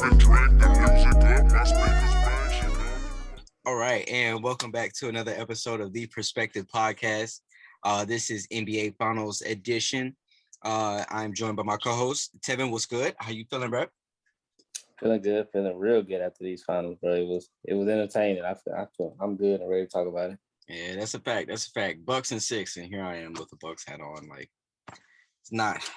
All right, and welcome back to another episode of the Perspective Podcast. This is NBA Finals edition. I'm joined by my co-host Tevin. What's good? How you feeling, bro? Feeling good, feeling real good after these finals, bro. It was entertaining. I'm good and ready to talk about it. Yeah, that's a fact. That's a fact. Bucks and six, and here I am with the Bucks hat on. Like it's not.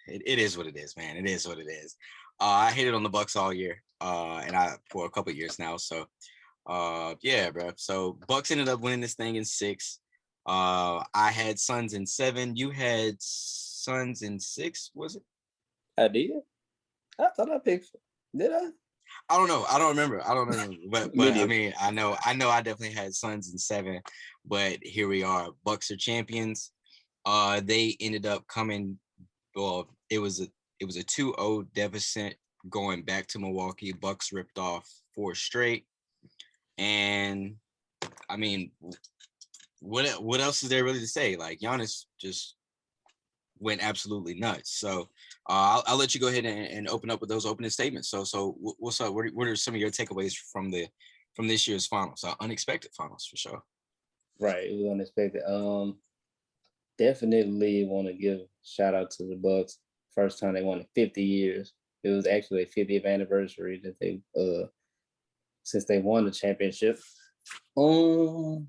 It is what it is, man. It is what it is. I hated on the Bucks all year, and I for a couple of years now. So, yeah, bro. So Bucks ended up winning this thing in six. I had Suns in seven. You had Suns in six. Was it? I did. I thought I picked. Did I? I don't know. I don't remember. I don't remember. But Me I neither. mean, I know. I definitely had Suns in seven. But here we are. Bucks are champions. They ended up coming. Well, it was a 2-0 deficit going back to Milwaukee. Bucks ripped off four straight. And I mean, what else is there really to say? Like Giannis just went absolutely nuts. So I'll let you go ahead and open up with those opening statements. So what's up? What are some of your takeaways from this year's finals? Unexpected finals for sure. Right, it was unexpected. Definitely want to give shout out to the Bucks. First time they won in 50 years. It was actually a 50th anniversary that they since they won the championship. It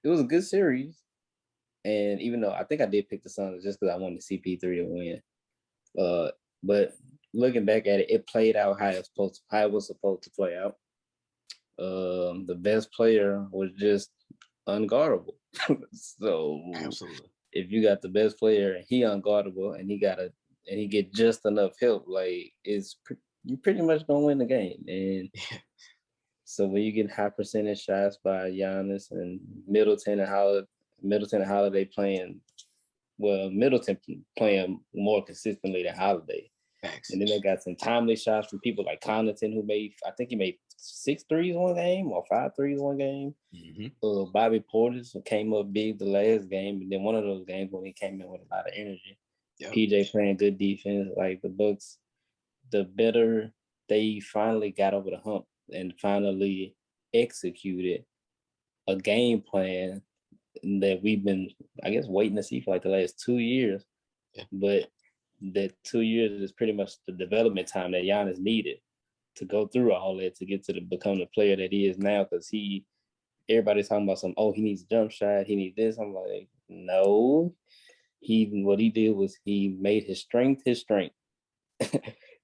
was a good series, and even though I think I did pick the Suns just because I wanted CP3 to win, but looking back at it, it played out how it was supposed to play out. The best player was just unguardable. So Absolutely. if you got the best player and he unguardable and he get just enough help, like you pretty much gonna win the game. And so when you get high percentage shots by Giannis and Middleton and Holiday playing, well, Middleton playing more consistently than Holiday. Thanks. And then they got some timely shots from people like Connaughton, who I think he made 6 threes one game or 5 threes one game. Mm-hmm. Bobby Portis came up big the last game, and then one of those games when he came in with a lot of energy. Yep. PJ playing good defense. Like the Bucks, the better they finally got over the hump and finally executed a game plan that we've been, I guess, waiting to see for like the last 2 years. Yeah. But that 2 years is pretty much the development time that Giannis needed to go through all that to get to become the player that he is now. Because everybody's talking about he needs a jump shot, he needs this. I'm like, no. What he did was he made his strength his strength.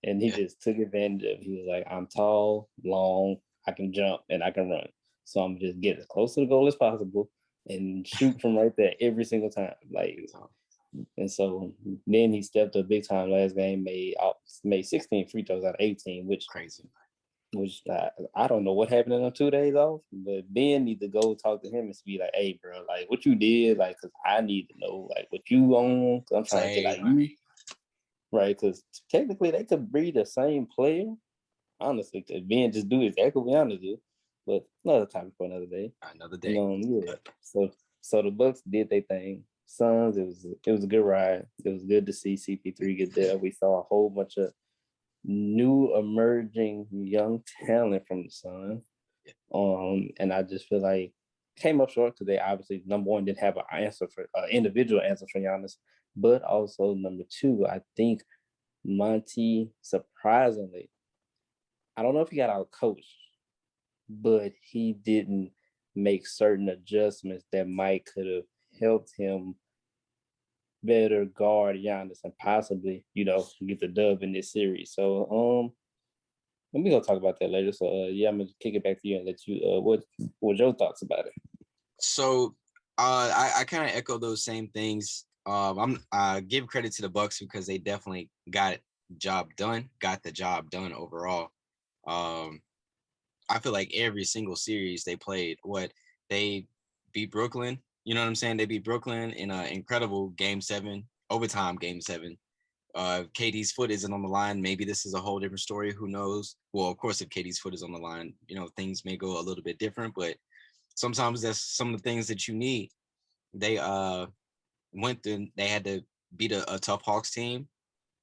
And he just took advantage of it. He was like, I'm tall, long, I can jump, and I can run. So I'm just get as close to the goal as possible and shoot from right there every single time. And so then he stepped up big time last game, made 16 free throws out of 18, which crazy. Which I don't know what happened in them 2 days off, but Ben need to go talk to him and be like, hey, bro, like what you did, like, because I need to know, like, what you on. I'm trying to get like you. Right, because technically they could be the same player. Honestly, because Ben just do exactly what Giannis do. But another topic for another day. Another day. Yeah. So the Bucks did their thing. Suns, it was a good ride. It was good to see CP3 get there. We saw a whole bunch of new emerging young talent from the Suns. And I just feel like came up short because they obviously, number one, didn't have an individual answer for Giannis, but also number two, I think Monty, surprisingly, I don't know if he got out coached, but he didn't make certain adjustments that might could have helped him better guard Giannis and possibly, get the dub in this series. So let me go talk about that later. So I'm gonna kick it back to you and let you what were your thoughts about it? So I kind of echo those same things. I give credit to the Bucks because they definitely got the job done overall. I feel like every single series they played, they beat Brooklyn. You know what I'm saying? They beat Brooklyn in an incredible Game 7, overtime Game 7. KD's foot isn't on the line. Maybe this is a whole different story. Who knows? Well, of course, if KD's foot is on the line, things may go a little bit different. But sometimes that's some of the things that you need. They they had to beat a tough Hawks team,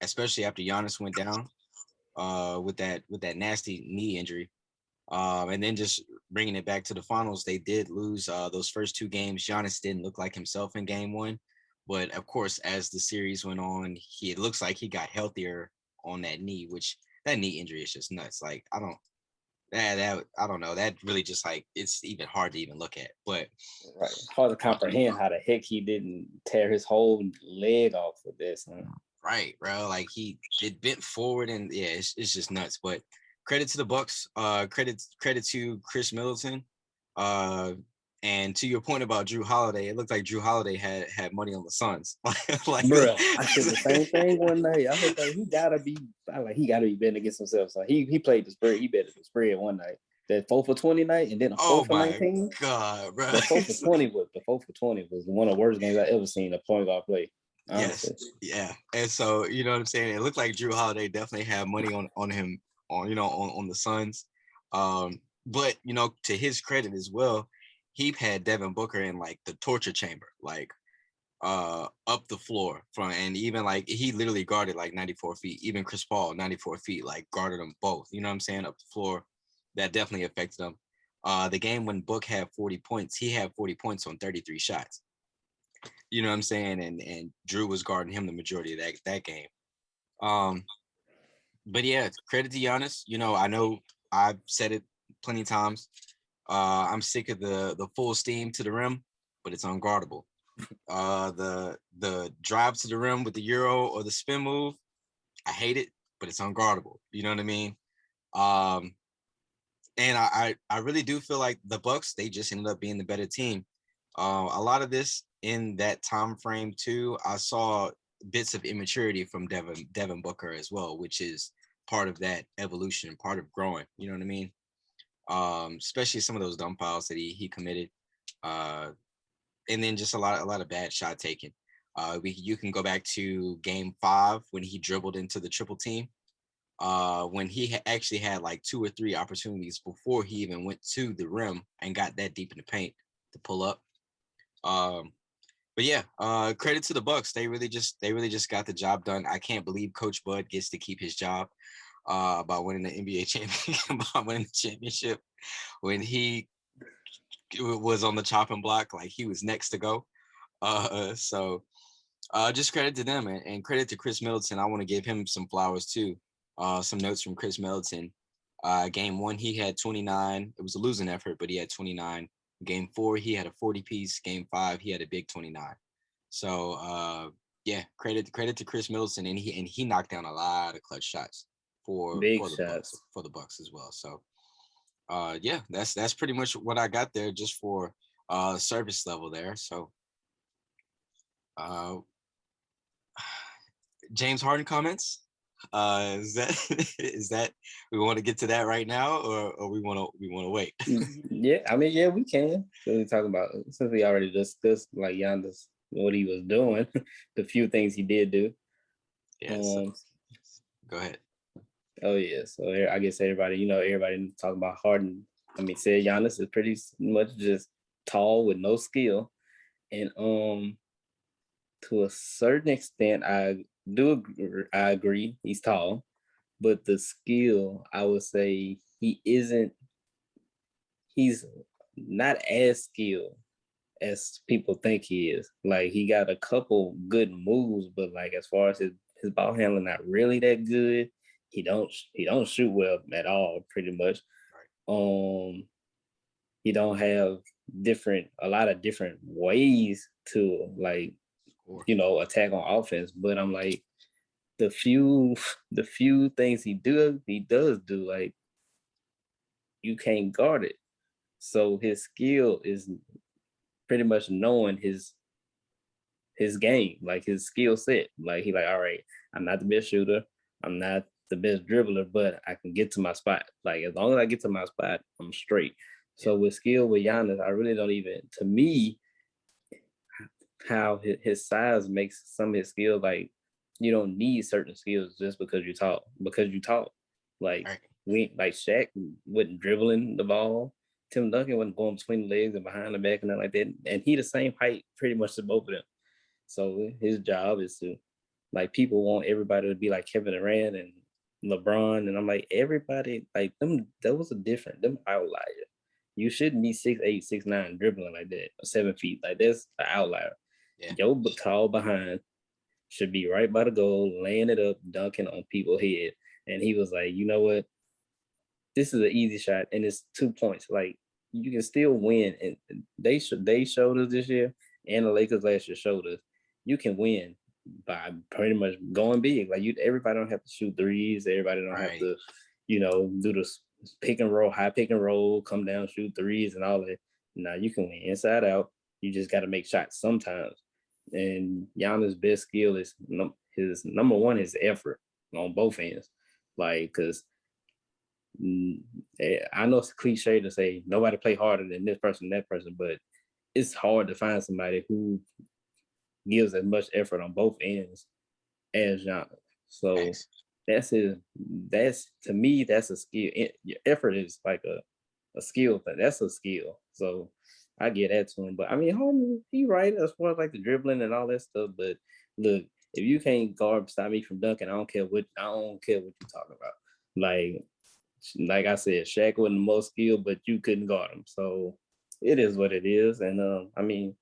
especially after Giannis went down. with that nasty knee injury. And then just bringing it back to the finals, they did lose those first two games. Giannis didn't look like himself in game one, but of course, as the series went on, it looks like he got healthier on that knee, which that knee injury is just nuts. Like I don't know. That really just like it's even hard to even look at. But right, hard to comprehend how the heck he didn't tear his whole leg off with this. Huh? Right, bro. Like he did bent forward and yeah, it's just nuts. But credit to the Bucks. Credit to Chris Middleton. Uh and to your point about Drew Holiday, it looked like Drew Holiday had money on the Suns. like Bruh, I said the same thing one night. I was like, he gotta be betting against himself. So he played the spread. He betted the spread one night. That 4 for 20 night and then a 4 oh for my 19. god, bro. The 4 for 20 was one of the worst games I ever seen a point guard play. Yes, Honestly. yeah. And so you know what I'm saying? It looked like Drew Holiday definitely had money on him on the Suns. But to his credit as well, he had Devin Booker in like the torture chamber, like up the floor from, and even like he literally guarded like 94 feet. Even Chris Paul 94 feet, like guarded them both. You know what I'm saying? Up the floor. That definitely affected him. The game when Book had 40 points, he had 40 points on 33 shots. You know what I'm saying? And Drew was guarding him the majority of that game. Um, but yeah, credit to Giannis. I know I've said it plenty of times. I'm sick of the full steam to the rim, but it's unguardable. The drive to the rim with the euro or the spin move, I hate it, but it's unguardable. You know what I mean? Um, and I really do feel like the Bucks, they just ended up being the better team. A lot of this in that time frame too, I saw bits of immaturity from Devin Booker as well, which is part of that evolution, part of growing. You know what I mean? Especially some of those dumb fouls that he committed, and then just a lot of bad shot taking. You can go back to Game 5 when he dribbled into the triple team. When he actually had like 2 or 3 opportunities before he even went to the rim and got that deep in the paint to pull up. Um, but yeah, credit to the Bucks. They really just got the job done. I can't believe Coach Bud gets to keep his job by winning the NBA championship, by winning the championship when he was on the chopping block, like he was next to go. So just credit to them and credit to Chris Middleton. I want to give him some flowers too. Some notes from Chris Middleton. Game 1, he had 29. It was a losing effort, but he had 29. Game 4, he had a 40 piece. Game 5, he had a big 29. So yeah, credit to Chris Middleton, and he knocked down a lot of clutch shots for Big the Bucks shots. as well. So yeah, that's pretty much what I got there just for service level there. So uh James Harden comments. Is that is that we want to get to that right now, or we want to wait? Yeah, I mean, yeah, we can. So we talk about since we already discussed like Giannis what he was doing, the few things he did do. Yeah. So go ahead. Oh yeah, so I guess everybody talking about Harden. I mean, said Giannis is pretty much just tall with no skill, and to a certain extent, I agree he's tall, but the skill I would say he isn't. He's not as skilled as people think he is. Like he got a couple good moves, but like as far as his ball handling, not really that good. He don't shoot well at all, pretty much. He don't have a lot of different ways to like attack on offense. But I'm like the few the few things he does do, like you can't guard it. So his skill is pretty much knowing his game, like his skill set. Like he like, all right, I'm not the best shooter, I'm not the best dribbler, but I can get to my spot. Like as long as I get to my spot, I'm straight. So with skill with Giannis, I really don't even, to me, how his size makes some of his skills like you don't need certain skills just because you talk. Because you talk, like we like Shaq wasn't dribbling the ball. Tim Duncan wasn't going between the legs and behind the back and nothing like that. And he the same height pretty much to both of them. So his job is to, like, people want everybody to be like Kevin Durant and LeBron, and I'm like, everybody, like them, those are different. Them outliers. You shouldn't be 6'8", 6'9", dribbling like that, or 7 feet. Like that's an outlier. Yeah. Your tall behind should be right by the goal, laying it up, dunking on people's head. And he was like, you know what? This is an easy shot, and it's 2 points. Like you can still win. And they showed us this year, and the Lakers last year showed us you can win by pretty much going big. Like everybody don't have to shoot threes. Everybody don't have to, do the pick and roll, high pick and roll, come down, shoot threes, and all that. Now you can win inside out. You just got to make shots sometimes. And Giannis' best skill is his number one is effort on both ends. Like, because I know it's cliche to say nobody play harder than this person, that person, but it's hard to find somebody who gives as much effort on both ends as Giannis. So Thanks. that's to me, that's a skill. Your effort is like a skill thing. That's a skill. So I get that to him. But I mean, homie, he right as far as like the dribbling and all that stuff. But look, if you can't stop me from dunking, I don't care what you're talking about. Like I said, Shaq wasn't the most skilled, but you couldn't guard him. So it is what it is. And I mean,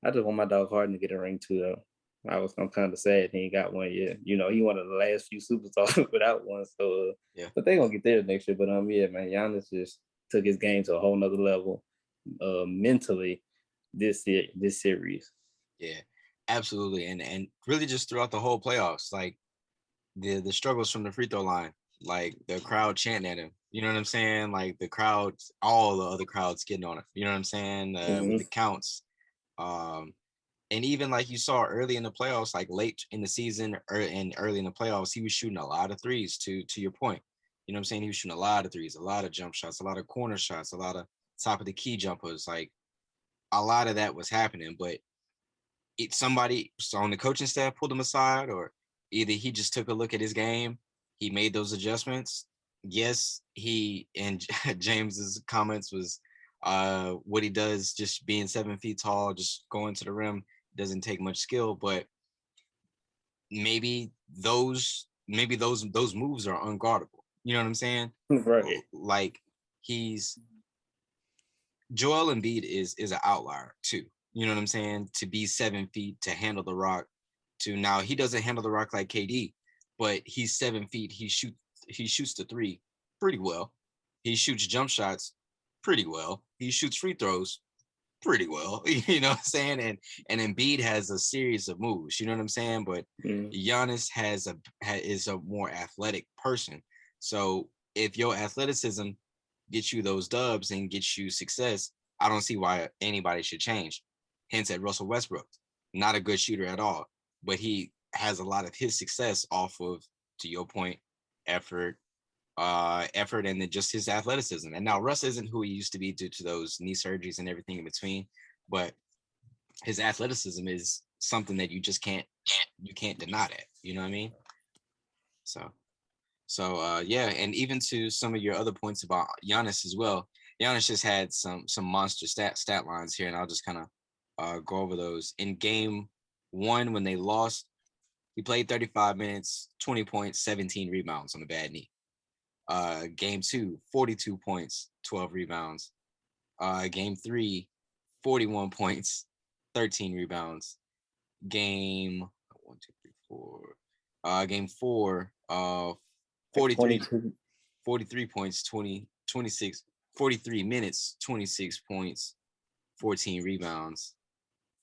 I just want my dog Harden to get a ring too, though. I'm kind of sad he ain't got one yet. He one of the last few superstars without one. So Yeah. but they gonna get there next year. But yeah, man, Giannis just took his game to a whole nother level, mentally this series. Yeah, absolutely. And really just throughout the whole playoffs, like the struggles from the free throw line, like the crowd chanting at him. You know what I'm saying? Like the crowd, all the other crowds getting on it. You know what I'm saying? With the counts. And even like you saw early in the playoffs, like late in the season and early in the playoffs, he was shooting a lot of threes to your point. You know what I'm saying? He was shooting a lot of threes, a lot of jump shots, a lot of corner shots, a lot of top of the key jumpers. Like a lot of that was happening, but somebody on the coaching staff pulled him aside, or either he just took a look at his game, he made those adjustments. Yes, he and James's comments was what he does, just being 7 feet tall, just going to the rim, doesn't take much skill, but maybe those moves are unguardable. You know what I'm saying? Right. Like Joel Embiid is an outlier too. You know what I'm saying? To be 7 feet, to handle the rock, to now he doesn't handle the rock like KD, but he's 7 feet. He shoots the three pretty well. He shoots jump shots pretty well. He shoots free throws pretty well. You know what I'm saying? And Embiid has a series of moves. You know what I'm saying? But Giannis is a more athletic person. So if your athleticism get you those dubs and get you success, I don't see why anybody should change. Hence at Russell Westbrook, not a good shooter at all, but he has a lot of his success off of, to your point, effort, and then just his athleticism. And now Russ isn't who he used to be due to those knee surgeries and everything in between, but his athleticism is something that you just can't deny that. You know what I mean? So yeah, and even to some of your other points about Giannis as well. Giannis just had some monster stat lines here, and I'll just kind of go over those. In game 1, when they lost, he played 35 minutes, 20 points, 17 rebounds on a bad knee. Game 2, 42 points, 12 rebounds. Game 3, 41 points, 13 rebounds. Game 1, 2, 3, 4. Game 4, 43 points, 26, 43 minutes, 26 points, 14 rebounds,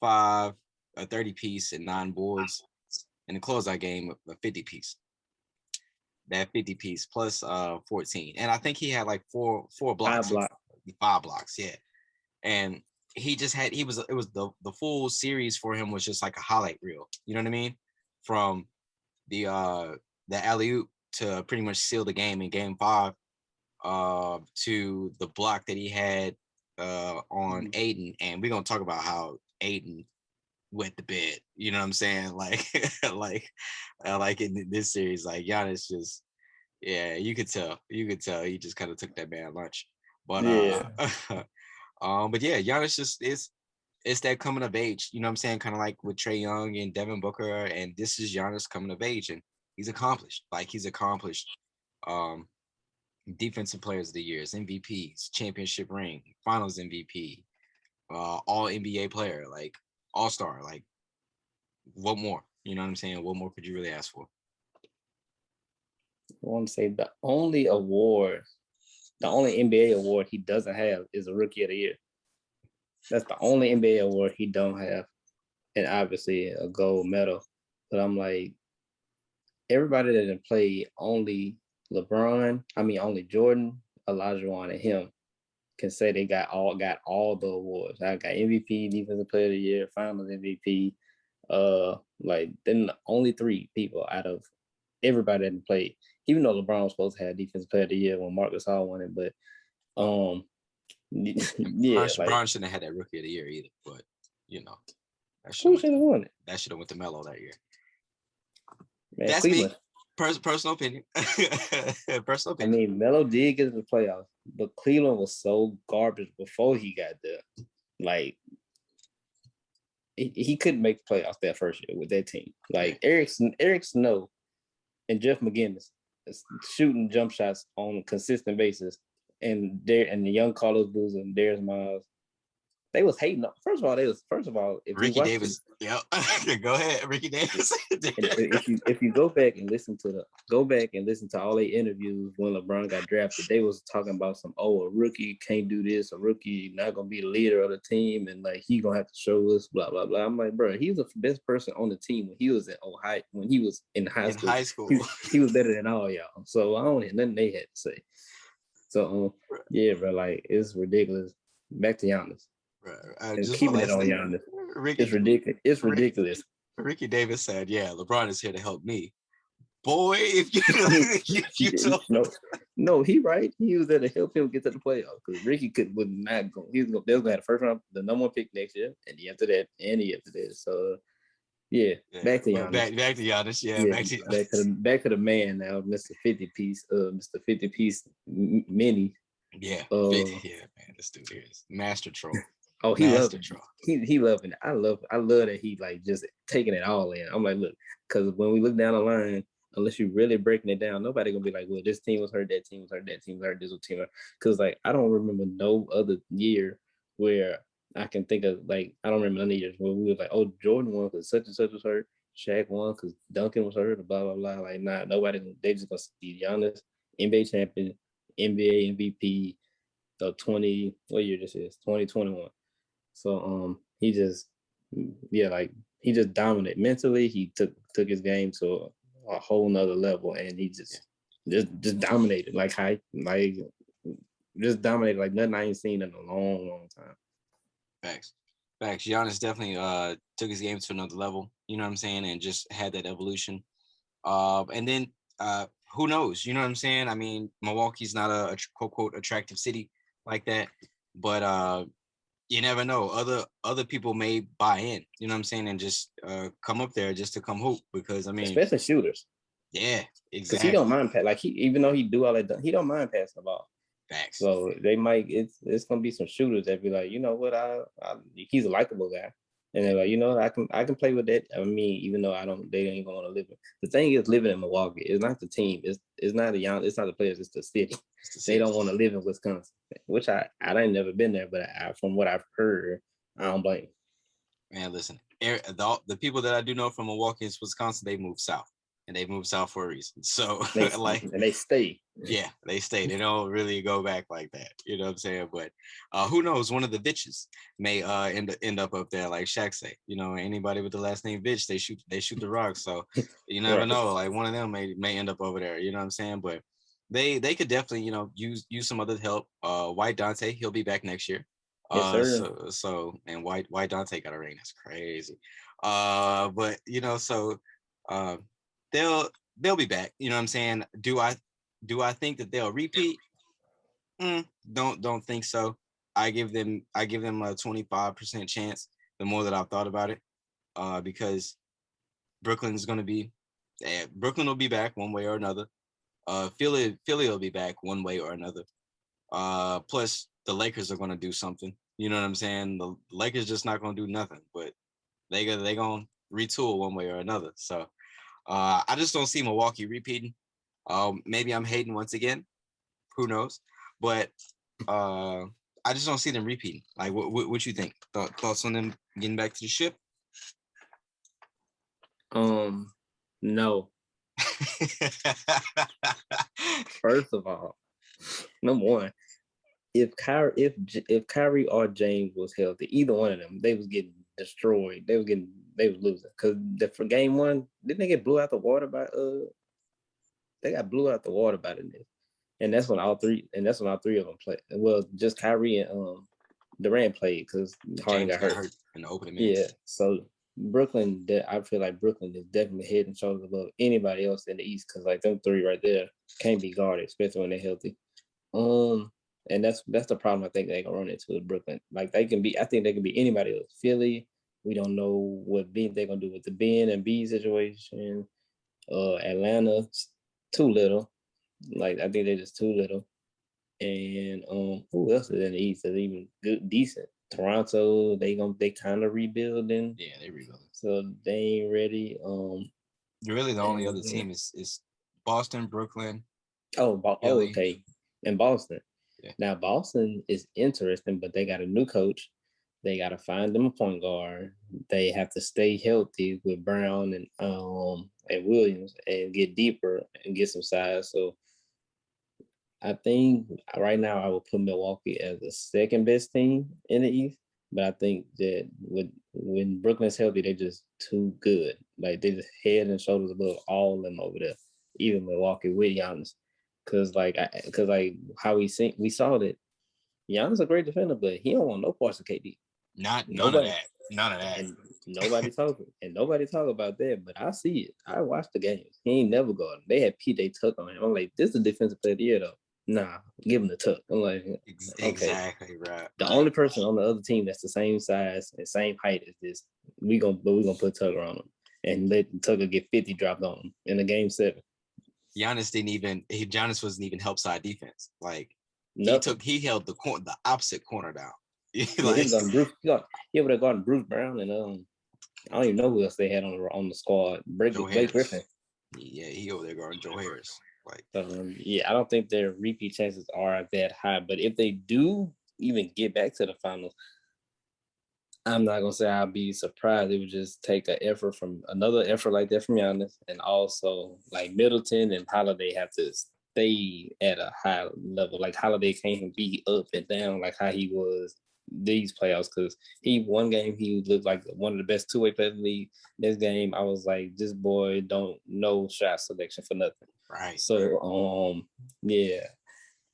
a 30 piece and 9 boards, and the closeout game, a 50 piece. That 50 piece plus 14. And I think he had like four blocks. 5 blocks, yeah. And it was the full series for him was just like a highlight reel. You know what I mean? From the alley-oop to pretty much seal the game in game 5, to the block that he had on Aiden. And we're gonna talk about how Aiden wet the bed. You know what I'm saying? Like like in this series, like Giannis just, yeah, you could tell he just kind of took that man lunch. But but yeah, Giannis just it's that coming of age. You know what I'm saying? Kind of like with Trae Young and Devin Booker, and this is Giannis coming of age, and he's accomplished. Like he's accomplished. Defensive players of the years, MVPs, championship ring, finals MVP, all NBA player, like all-star. Like what more? You know what I'm saying? What more could you really ask for? I want to say the only NBA award he doesn't have is a Rookie of the Year. That's the only NBA award he don't have, and obviously a gold medal. But I'm like, everybody that didn't play, only Jordan, Olajuwon, and him can say they got all the awards. I got MVP, Defensive Player of the Year, Finals MVP. Like then the only 3 people out of everybody that played, even though LeBron was supposed to have Defensive Player of the Year when Marcus Hall won it, but yeah, Bron shouldn't have had that Rookie of the Year either. But you know, who should have won it? That should have went to Melo that year. Man, that's Cleveland. Me. Personal opinion. Personal opinion. I mean, Melo did get to the playoffs, but Cleveland was so garbage before he got there. Like he couldn't make the playoffs that first year with that team. Like Eric Snow and Jeff McGinnis shooting jump shots on a consistent basis, and the young Carlos Boozer and Darius Miles, they was hating. First of all, if Ricky Davis. Yep. Go ahead, Ricky Davis. if you go back and listen to all the interviews when LeBron got drafted, they was talking about a rookie can't do this, a rookie not gonna be the leader of the team, and like he gonna have to show us, blah blah blah. I'm like, bro, he was the best person on the team when he was at Ohio, when he was in high school. He was better than all y'all. So I don't hear nothing they had to say. So yeah, bro, like it's ridiculous. Back to Giannis. Just keeping it on Giannis. It's ridiculous. It's ridiculous. Ricky Davis said, "Yeah, LeBron is here to help me." Boy, if you no, he right. He was there to help him get to the playoffs because Ricky would not go. They was gonna have the first round, the number 1 pick next year, and the after that. So yeah, back to Giannis. Back to Giannis. Yeah, back to the man now, Mr. 50-piece, Mr. 50-piece mini. Yeah, man, this dude is master troll. Oh, he loved it. He loved it. I love that he like just taking it all in. I'm like, look, because when we look down the line, unless you're really breaking it down, nobody gonna be like, well, this team was hurt, that team was hurt, that team was hurt, this was team. Because like I don't remember no other year where I can think of, like, I don't remember any years where we were like, oh, Jordan won because such and such was hurt, Shaq won because Duncan was hurt, blah blah blah. Like, nah, nobody. They just gonna see Giannis, NBA champion, NBA MVP, the 20. What year this is? 2021. So he just dominated mentally. He took his game to a whole nother level, and he just dominated just dominated like nothing I ain't seen in a long time. Facts. Giannis definitely took his game to another level. You know what I'm saying, and just had that evolution. And then who knows? You know what I'm saying? I mean, Milwaukee's not a quote attractive city like that, but you never know. Other people may buy in, you know what I'm saying, and just come up there just to come hoop, because I mean, especially shooters. Yeah, exactly. Because he don't mind even though he do all that, he don't mind passing the ball. Facts. So they might it's gonna be some shooters that be like, you know what, he's a likable guy, and they're like, you know, I can play with that. I mean, even though they ain't gonna live it. The thing is, living in Milwaukee is not the team. It's not the players. It's the city. They don't want to live in Wisconsin, which I ain't never been there, but from what I've heard, I don't blame. Man, listen, the people that I do know from Milwaukee and Wisconsin, they moved south. And they moved south for a reason. So and they stay. Yeah, they stay. They don't really go back like that. You know what I'm saying? But who knows? One of the bitches may end up there, like Shaq say. You know, anybody with the last name bitch, they shoot the rock. So you never know. Like one of them may end up over there. You know what I'm saying? But they could definitely, you know, use some other help. White Dante, he'll be back next year. Yes, sir. So and White Dante got a ring. That's crazy. But you know, so they'll be back. You know what I'm saying? Do I think that they'll repeat? Don't think so. I give them a 25% chance. The more that I've thought about it, because Brooklyn will be back one way or another. Philly will be back one way or another. Plus the Lakers are going to do something. You know what I'm saying? The Lakers just not going to do nothing, but they going to retool one way or another. So I just don't see Milwaukee repeating. Maybe I'm hating once again. Who knows? But I just don't see them repeating. Like, what you think? Thoughts on them getting back to the ship? No. First of all, number one, if Kyrie or James was healthy, either one of them, they was getting destroyed. They was losing because for game one, didn't they get blew out the water by They got blew out the water by the Knicks, and that's when all three of them played. Well, just Kyrie and Durant played because Harden got hurt in the opening minutes. Yeah, so Brooklyn, I feel like Brooklyn is definitely head and shoulders above anybody else in the East because like them three right there can't be guarded, especially when they're healthy. And that's the problem I think they gonna run into with Brooklyn. Like I think they can be anybody else. Philly, we don't know what they're gonna do with the Ben and B situation. Atlanta, too little. Like I think they're just too little. And who else is in the East that's even good, decent? Toronto, they kind of rebuilding. Yeah, they rebuilding. So they ain't ready. Really, the only other team is Boston, Brooklyn. Okay, and Boston. Yeah. Now Boston is interesting, but they got a new coach. They got to find them a point guard. They have to stay healthy with Brown and Williams and get deeper and get some size. So I think right now I would put Milwaukee as the second best team in the East. But I think that when Brooklyn's healthy, they're just too good. Like they just head and shoulders above all of them over there, even Milwaukee with Giannis. Because how we saw that Giannis is a great defender, but he don't want no parts of KD. None of that. And nobody talk about that, but I see it. I watch the games. He ain't never gone. They had PJ Tuck on him. I'm like, this is the defensive player of the year though. Nah, give him the Tuck. I'm like, okay. Exactly right. The only person on the other team that's the same size and same height as this, we gonna put Tucker on him and let Tucker get 50 dropped on him in the game 7. Giannis wasn't even help side defense. Like Nothing. he held the opposite corner down. He would have gotten Bruce Brown and I don't even know who else they had on the squad. Blake Griffin. Yeah, he over there guarding Joe Harris. Like, I don't think their repeat chances are that high. But if they do even get back to the finals, I'm not gonna say I'll be surprised. It would just take another effort like that from Giannis, and also like Middleton and Holiday have to stay at a high level. Like Holiday can't be up and down like how he was these playoffs because one game he looked like one of the best two-way players in the league. This game I was like, this boy don't know shot selection for nothing. Right. So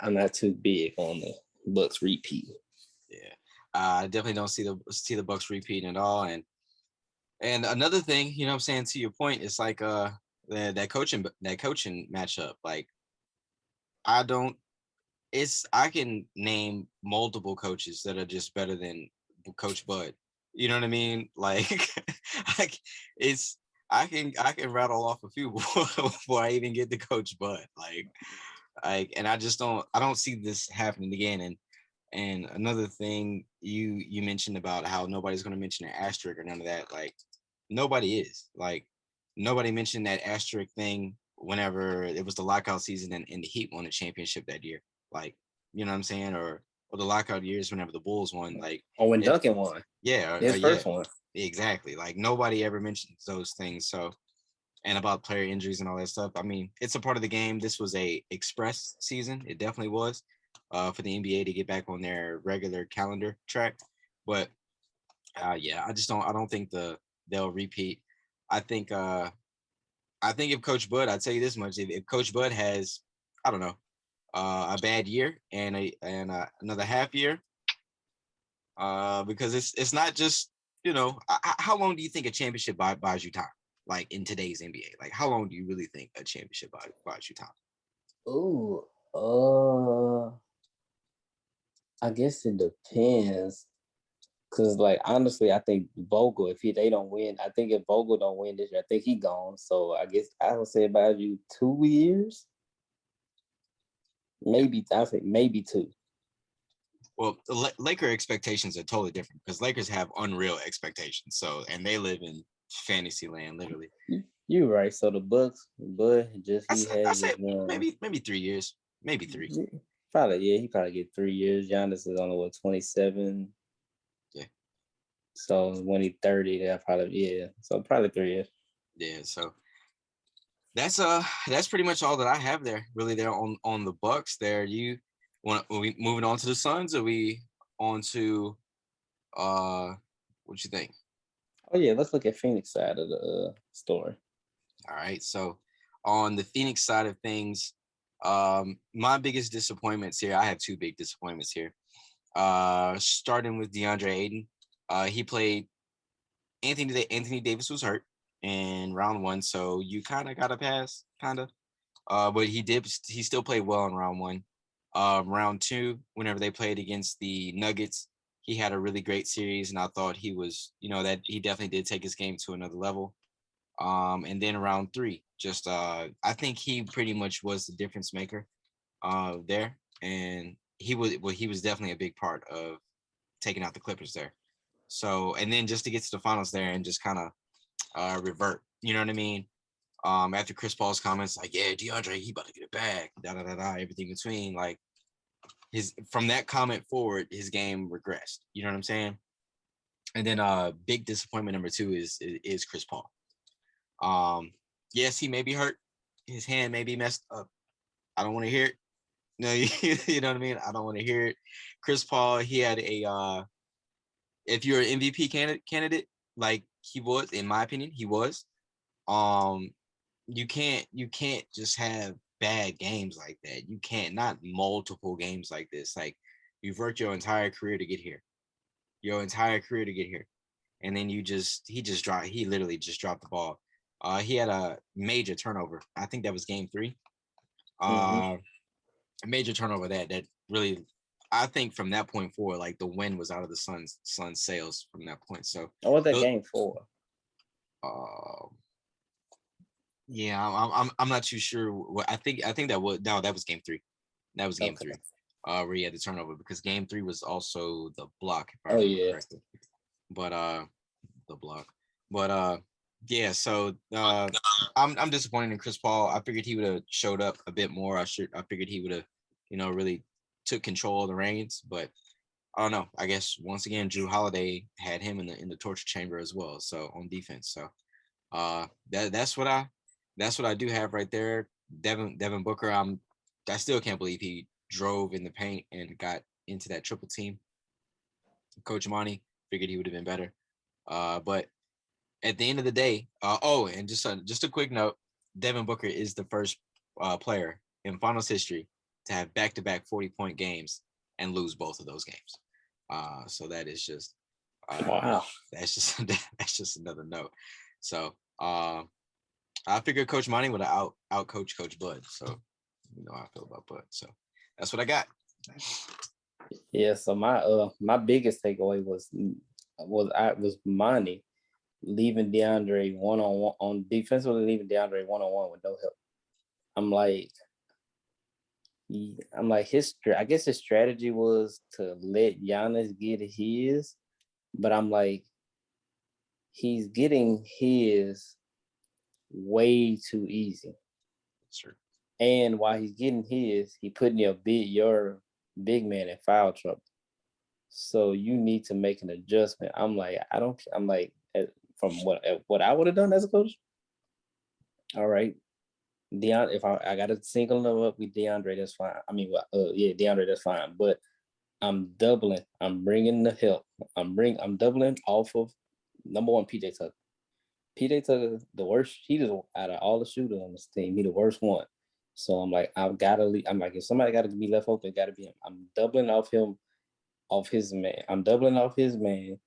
I'm not too big on the Bucks repeat. Yeah, I definitely don't see the Bucks repeating at all. And another thing, you know what I'm saying, to your point, it's like that coaching matchup. Like I can name multiple coaches that are just better than Coach Bud. You know what I mean? Like I can rattle off a few before I even get to Coach Bud. And I don't see this happening again. And another thing you mentioned about how nobody's going to mention an asterisk or none of that. Like nobody is. Like nobody mentioned that asterisk thing whenever it was the lockout season and the Heat won a championship that year. Like, you know what I'm saying? Or the lockout years whenever the Bulls won. Like, or when Duncan won. Yeah. His first one. Exactly. Like nobody ever mentions those things. So, and about player injuries and all that stuff. I mean, it's a part of the game. This was a express season. It definitely was for the NBA to get back on their regular calendar track. But I don't think they'll repeat. I think if Coach Bud, I'll tell you this much: if Coach Bud has, I don't know, a bad year and another half year, because it's not just, you know, how long do you think a championship buys you time? Like in today's NBA, like how long do you really think a championship buys you time? I guess it depends. Cause like honestly, I think Vogel, if they don't win, I think if Vogel don't win this year, I think he gone. So I guess I would say about 2 years. Maybe I think maybe 2. Well, the Laker expectations are totally different because Lakers have unreal expectations. So, and they live in fantasy land, literally. You're right. So the Bucks, but just he I has say just won. maybe 3 years, maybe 3. Probably, yeah, he probably get 3 years. Giannis is only 27. Yeah, So when he's 30, that probably So probably 3 years. yeah. So that's pretty much all that I have there. Really, there on the Bucks. There, you want? Are we moving on to the Suns? Or are we on to what you think? Oh yeah, let's look at Phoenix side of the story. All right. So on the Phoenix side of things, my biggest disappointments here. I have 2 big disappointments here. Starting with DeAndre Ayton. He played Anthony Davis was hurt in round 1, so you kind of got to pass, kind of. But he still played well in round 1. Round 2, whenever they played against the Nuggets, he had a really great series, and I thought he was, that he definitely did take his game to another level. And then round 3, just I think he pretty much was the difference maker there, and he was definitely a big part of taking out the Clippers there. So, and then just to get to the finals there and just kind of revert, you know what I mean? After Chris Paul's comments, like, yeah, DeAndre, he about to get it back, everything between, like, his from that comment forward, his game regressed. You know what I'm saying? And then big disappointment number 2 is Chris Paul. Yes, he may be hurt. His hand may be messed up. I don't want to hear it. No, you know what I mean? I don't want to hear it. Chris Paul, he had if you're an MVP candidate, like he was, in my opinion, he was. You can't just have bad games like that. You can't, not multiple games like this. Like, you've worked your entire career to get here. And then he literally just dropped the ball. He had a major turnover. I think that was game 3. A major turnover that really, I think from that point forward, like, the wind was out of the Suns sails from that point. So what was that game for? Yeah, I'm not too sure. What I think that was game 3. That was game 3. Where he had the turnover, because game 3 was also the block, if I remember correctly. But the block. But yeah, so I'm disappointed in Chris Paul. I figured he would have showed up a bit more. I figured he would have, really took control of the reins, but I don't know. I guess once again, Drew Holiday had him in the torture chamber as well. So on defense. So that's what I do have right there. Devin Booker. I still can't believe he drove in the paint and got into that triple team. Coach Monty figured he would have been better. But at the end of the day, and just a quick note, Devin Booker is the first player in finals history to have back-to-back 40-point games and lose both of those games. So that is just wow. That's just another note. So I figured Coach Monty would have out coach Coach Bud. So how I feel about Bud. So that's what I got. Yeah. So my biggest takeaway was Monty leaving DeAndre one-on-one on defensively, leaving DeAndre one-on-one with no help. I'm like I guess his strategy was to let Giannis get his, but I'm like, he's getting his way too easy. Sure. And while he's getting his, he putting your big man in foul trouble. So you need to make an adjustment. I'm like, from what I would have done as a coach. All right, if I got to single them up with DeAndre, that's fine. I mean, DeAndre, that's fine. But I'm doubling. I'm bringing the help. I'm doubling off of number 1, PJ Tucker. PJ Tucker, the worst. He just, out of all the shooters on this team, he the worst one. So I'm like, I've got to leave. I'm like, if somebody got to be left open, it got to be him. I'm doubling off him, off his man. I'm doubling off his man,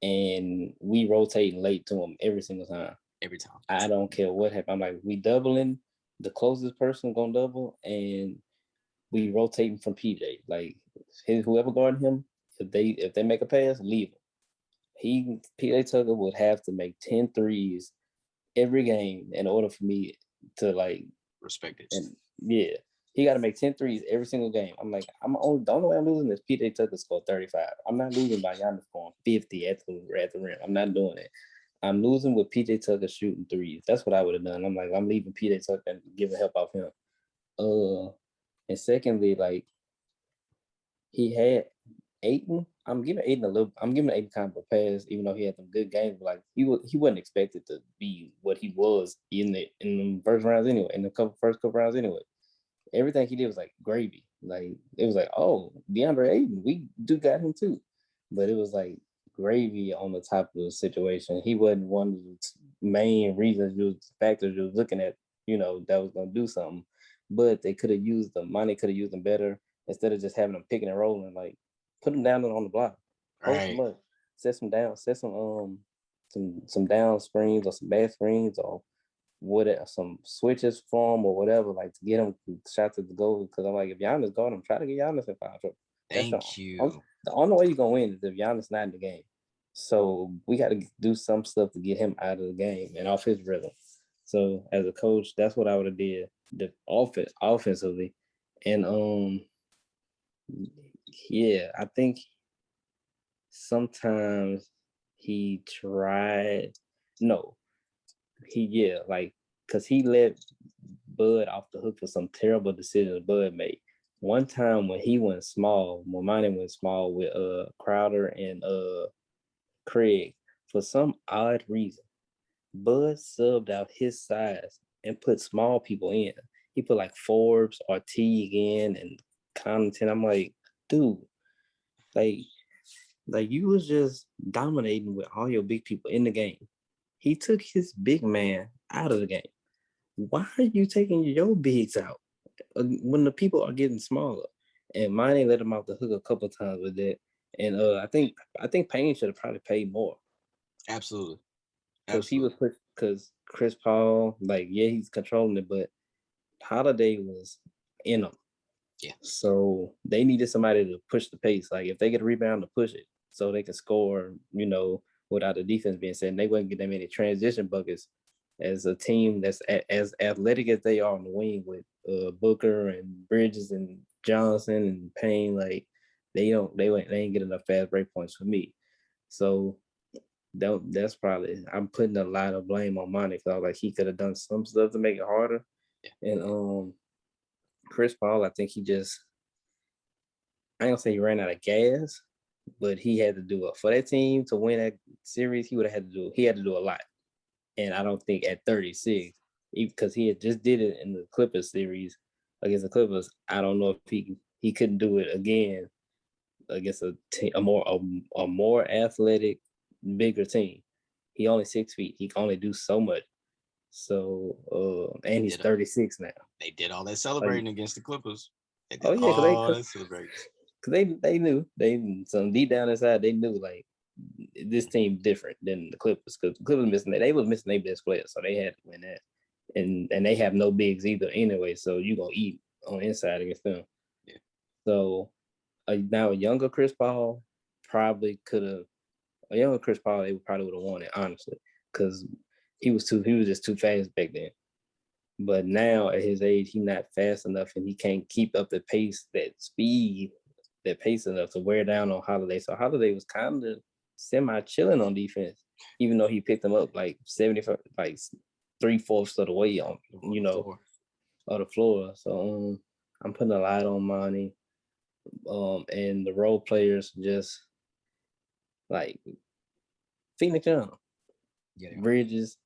and we rotating late to him every single time. Every time. I don't care what happens. I'm like, we doubling. The closest person gonna double, and we rotating from PJ. Like, whoever guarding him, if they make a pass, leave him. PJ Tucker would have to make 10 threes every game in order for me to, like, respect it. And yeah, he got to make 10 threes every single game. I'm like, the only way I'm losing is PJ Tucker scored 35. I'm not losing by Giannis scoring 50 at the rim. I'm not doing it. I'm losing with PJ Tucker shooting threes. That's what I would have done. I'm like, I'm leaving PJ Tucker and giving help off him. And secondly, like he had Aiton. I'm giving Aiton kind of a pass, even though he had some good games. But like he wasn't expected to be what he was in the first rounds anyway, in the first couple rounds anyway. Everything he did was like gravy. Like it was like, oh, DeAndre Ayton, we do got him too. But it was like gravy on the top of the situation. He wasn't one of the main factors you was looking at, that was gonna do something. But they could have used them. Money could have used them better instead of just having them picking and rolling. Like put them down on the block, post them up, set some down screens or some bad screens or some switches for him or whatever, like to get him shots at the goal. Because I'm like, if Giannis guard him, try to get Giannis in foul trouble. Thank you. The only way you're gonna win is if Giannis not in the game. So we got to do some stuff to get him out of the game and off his rhythm. So as a coach, that's what I would have did. The offensively, and yeah, I think sometimes he tried. No, because he let Bud off the hook for some terrible decisions Bud made. One time when Monty went small with Crowder and Craig, for some odd reason, Bud subbed out his size and put small people in. He put like Forbes or Teague in and Connaughton. I'm like, dude, like you was just dominating with all your big people in the game. He took his big man out of the game. Why are you taking your bigs out when the people are getting smaller? And Monty let him off the hook a couple of times with that. And I think Payne should have probably paid more. Absolutely. Because Chris Paul, he's controlling it, but Holiday was in them. Yeah. So they needed somebody to push the pace. Like if they get a rebound to push it so they can score, without the defense being set, and they wouldn't get that many transition buckets as a team that's as athletic as they are on the wing with Booker and Bridges and Johnson and Payne. Like they ain't get enough fast break points for me. So that's probably, I'm putting a lot of blame on Monty because I was like, he could have done some stuff to make it harder. Yeah. And Chris Paul, I think I ain't gonna say he ran out of gas, but he had to do it for that team to win that series. He had to do a lot, and I don't think at 36, because he had just did it in the Clippers series against the Clippers. I don't know if he couldn't do it again against a more athletic, bigger team. He only 6 feet. He can only do so much. So and he's 36 now. They did all that celebrating against the Clippers. Because they knew some deep down inside they knew like this team different than the Clippers, because the Clippers they was missing their best player, so they had to win that, and they have no bigs either anyway, so you gonna eat on inside against them. Yeah. So now a younger Chris Paul they probably would have won it, honestly, because he was just too fast back then. But now at his age, he's not fast enough, and he can't keep up the pace, that pace enough to wear down on Holiday. So Holiday was kind of semi-chilling on defense, even though he picked them up like 75, like 3/4 of the way on, of the floor. So I'm putting a lot on Monty. And the role players just like Phoenix Young, Bridges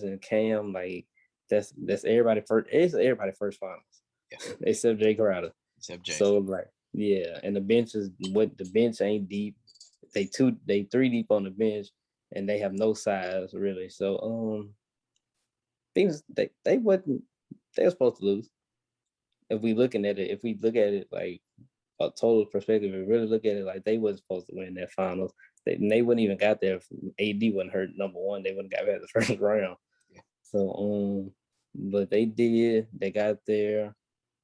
and Cam, like that's everybody first. It's everybody first finals, except Jay Crowder. So like, yeah, and the bench ain't deep. They 3 deep on the bench, and they have no size really. So things they were supposed to lose. If we look at it like a total perspective and really look at it like they wasn't supposed to win that finals. They wouldn't even got there if AD wasn't hurt, number one. They wouldn't got there the first round. Yeah. So but they did. They got there.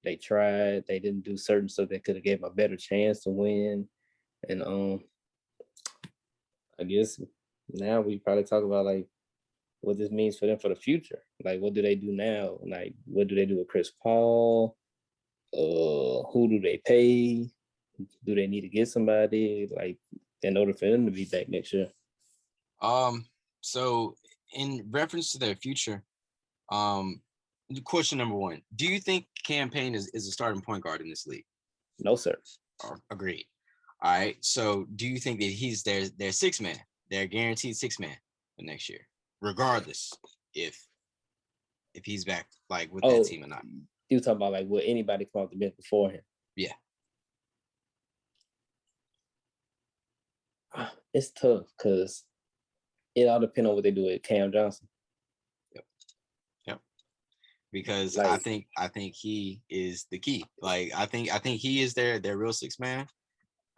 They tried. They didn't do certain stuff that could have gave them a better chance to win. And I guess now we probably talk about like what this means for them for the future. Like what do they do now? Like what do they do with Chris Paul? Who do they pay? Do they need to get somebody like in order for them to be back next year? So, in reference to their future, question number one: do you think Campaign is a starting point guard in this league? No, sir. Agreed. All right. So, do you think that he's their six man, their guaranteed six man for next year, regardless if he's back like with that team or not? You talking about like will anybody come off the bench before him? Yeah. It's tough because it all depends on what they do with Cam Johnson. Yep. Because like, I think he is the key. Like I think he is their real six man.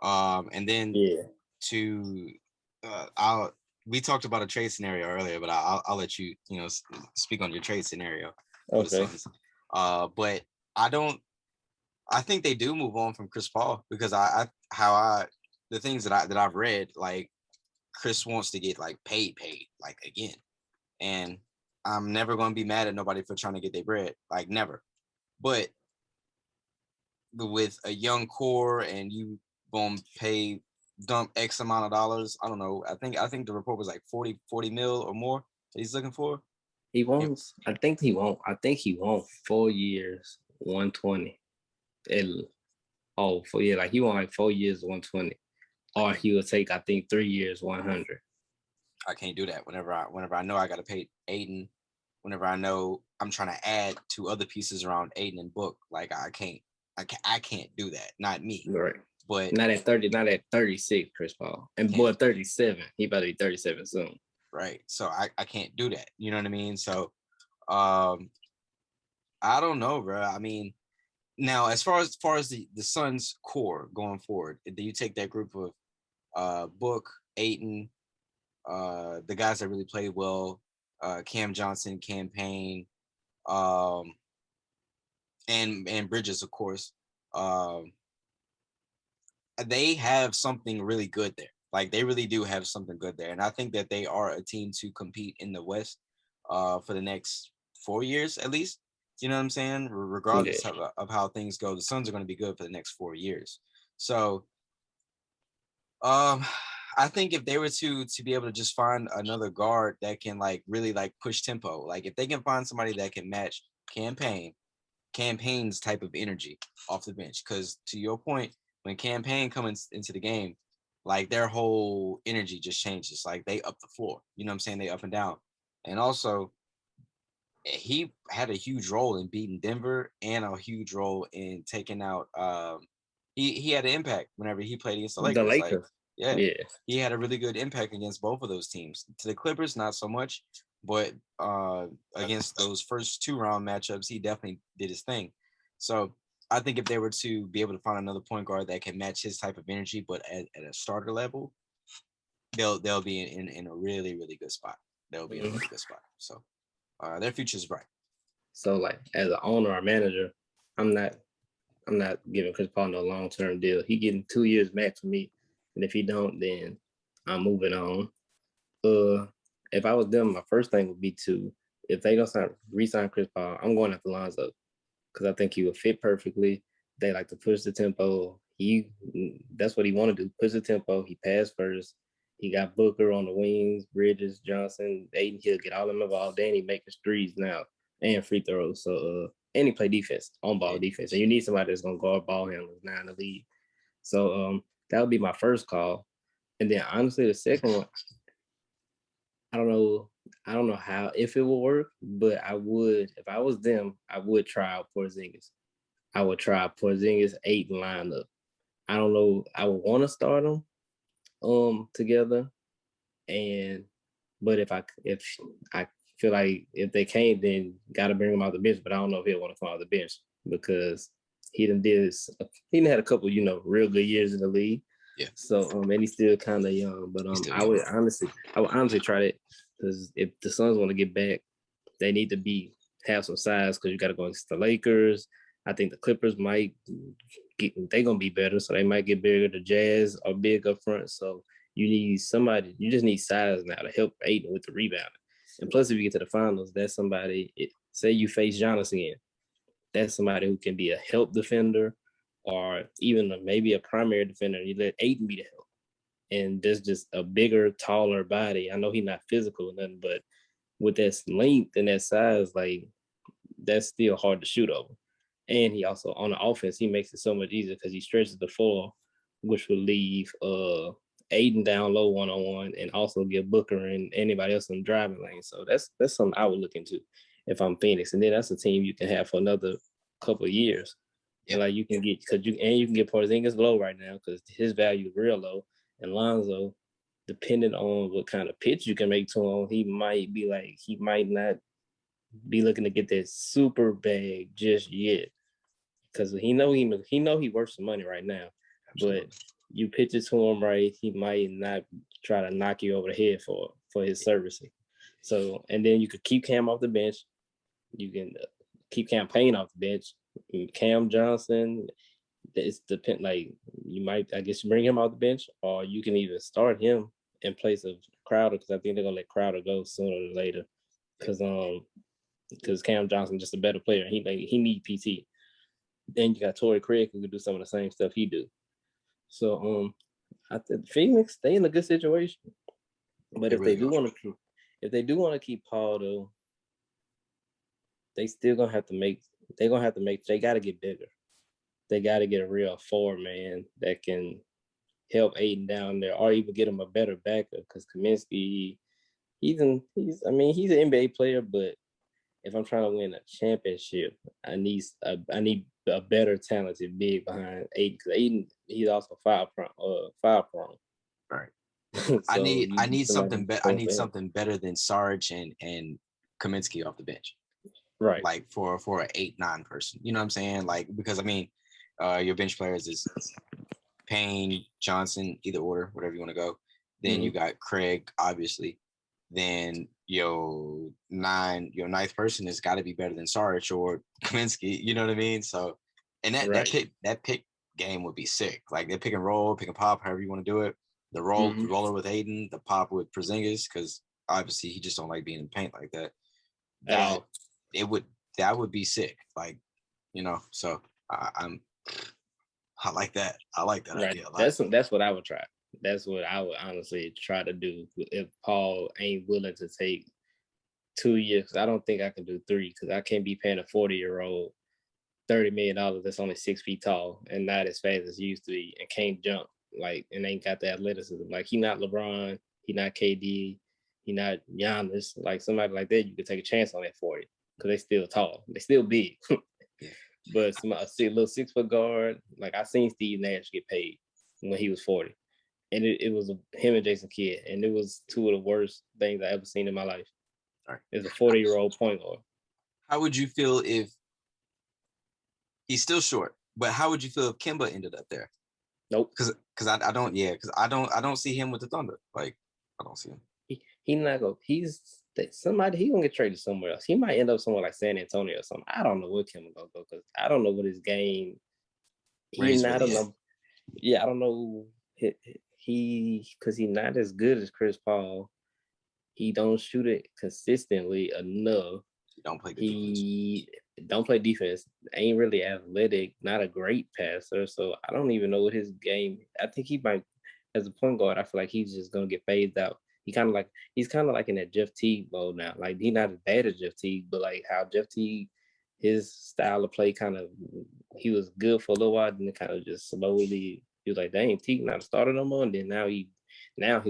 And then we talked about a trade scenario earlier, but I'll let you speak on your trade scenario. Okay. But I think they do move on from Chris Paul because the things that I've read, like Chris wants to get like paid like again, and I'm never going to be mad at nobody for trying to get their bread, like never. But with a young core and you going to dump X amount of dollars, I don't know. I think the report was like 40 mil or more that he's looking for. He wants. I think he won't 4 years, 120. Like he won like 4 years, 120, or he will take I think 3 years, 100. I can't do that. Whenever I know I got to pay Aiden, whenever I know I'm trying to add two other pieces around Aiden and Book, like I can't do that. Not me. Right. But not at 30, not at 36, Chris Paul, and boy 37. He about to be 37 soon. Right. So I can't do that. You know what I mean? So, I don't know, bro. I mean, now as far as the Suns core going forward, do you take that group of Book, Ayton, the guys that really played well, Cam Johnson, Campaign, and Bridges, of course. They have something really good there. Like they really do have something good there, and I think that they are a team to compete in the West for the next 4 years at least. You know what I'm saying? Regardless of how things go, the Suns are going to be good for the next 4 years. So, I think if they were to be able to just find another guard that can like really like push tempo, like if they can find somebody that can match Campaign's type of energy off the bench, because to your point, when Campaign comes into the game, like their whole energy just changes. Like they up the floor. You know what I'm saying? They up and down. And also, he had a huge role in beating Denver and a huge role in taking out. He had an impact whenever he played against the Lakers. Like, yeah, he had a really good impact against both of those teams. To the Clippers, not so much, but against those first 2 round matchups, he definitely did his thing. So I think if they were to be able to find another point guard that can match his type of energy, but at a starter level, they'll be in a really, really good spot. They'll be in a really good spot. So their future is bright. So like as an owner or manager, I'm not giving Chris Paul no long-term deal. He getting 2 years max for me. And if he don't, then I'm moving on. If I was them, my first thing would be if they don't re-sign Chris Paul, I'm going after Lonzo because I think he would fit perfectly. They like to push the tempo. That's what he want to do, push the tempo. He passed first. He got Booker on the wings, Bridges, Johnson, Aiden. He'll get all of them involved. Then he making threes now and free throws. So, and he play defense, on-ball defense. And you need somebody that's going to guard ball handlers now in the league. So that would be my first call. And then honestly, the second one, I don't know how, if it will work, but I would, if I was them, I would try out Porzingis. I would try Porzingis 8 lineup. I don't know. I would want to start them together. But if I feel like if they can't, then gotta bring him out the bench. But I don't know if he'll want to come out the bench because he done had a couple, real good years in the league. Yeah. So and he's still kind of young. But I would honestly try it because if the Suns want to get back, they need to have some size because you got to go against the Lakers. I think the Clippers might they're gonna be better, so they might get bigger. The Jazz are big up front, so you just need size now to help Aiden with the rebound. And plus, if you get to the finals, that's somebody. Say you face Giannis again, that's somebody who can be a help defender, or even maybe a primary defender. And you let Aiden be the help. and there's just a bigger, taller body. I know he's not physical or nothing, but with that length and that size, like that's still hard to shoot over. And he also on the offense, he makes it so much easier because he stretches the floor, which will leave Aiden down low 1-on-1 and also give Booker and anybody else in the driving lane. So that's something I would look into if I'm Phoenix. And then that's a team you can have for another couple of years. Yep. And like you can get you can get Porzingis low right now because his value is real low. And Lonzo, depending on what kind of pitch you can make to him, he might not be looking to get that super bag just yet. Because he worth some money right now. Absolutely. But you pitch it to him right, he might not try to knock you over the head for his servicing. So, and then you could keep Cam off the bench. You can keep Cam Payne off the bench. Cam Johnson, it's depend. Like you might, I guess, bring him off the bench, or you can even start him in place of Crowder because I think they're gonna let Crowder go sooner or later. Because Cam Johnson just a better player. He need PT. Then you got Torrey Craig who could do some of the same stuff he do. So I think Phoenix, they in a good situation. But if they do want to keep Paul though, they still gonna have to make. They got to get bigger. They got to get a real forward man that can help Aiden down there, or even get him a better backup. Because Kaminsky, he's an NBA player, but if I'm trying to win a championship, I need a better talented big behind Aiden. Because Aiden, he's also foul prone. Right. So I need something better. I need something better than Sarge and Kaminsky off the bench. Right. Like for an 8-9 person. You know what I'm saying? Like, because I mean, your bench players is Payne, Johnson, either order, whatever you want to go. Then you got Craig, obviously. Then your ninth person has got to be better than Sarge or Kaminsky. You know what I mean? So, and that pick game would be sick. Like they pick and roll, pick and pop, however you want to do it. The roller with Aiden, the pop with Porzingis, because obviously he just don't like being in paint like that. That would be sick. Like, you know. So I like that. I like that idea a lot. That's what I would try. That's what I would honestly try to do if Paul ain't willing to take 2 years. Because I don't think I can do 3. Because I can't be paying a 40-year-old $30 million that's only 6 feet tall and not as fast as he used to be and can't jump and ain't got the athleticism. Like he not LeBron, he not KD, he not Giannis. Like somebody like that, you could take a chance on that 40 because they still tall, they still big. But a little 6-foot guard, like I seen Steve Nash get paid when he was 40. And it was him and Jason Kidd. And it was 2 of the worst things I ever seen in my life. Right. It's a 40-year-old point guard. How would you feel if he's still short, but how would you feel if Kemba ended up there? Nope. Because I don't see him with the Thunder. Like I don't see him. He not go. He's somebody. He gonna get traded somewhere else. He might end up somewhere like San Antonio or something. I don't know where Kemba gonna go because I don't know what his game. He's not. I don't know. Because he's not as good as Chris Paul. He don't shoot it consistently enough. He don't play don't play defense. Ain't really athletic. Not a great passer. So I don't even know what his game. I think he might, as a point guard, I feel like he's just gonna get phased out. He's kind of like in that Jeff Teague mode now. Like he's not as bad as Jeff Teague, but like how Jeff Teague, his style of play he was good for a little while, then it kind of just slowly. He was like, dang, Teague not a starter no more. And then now he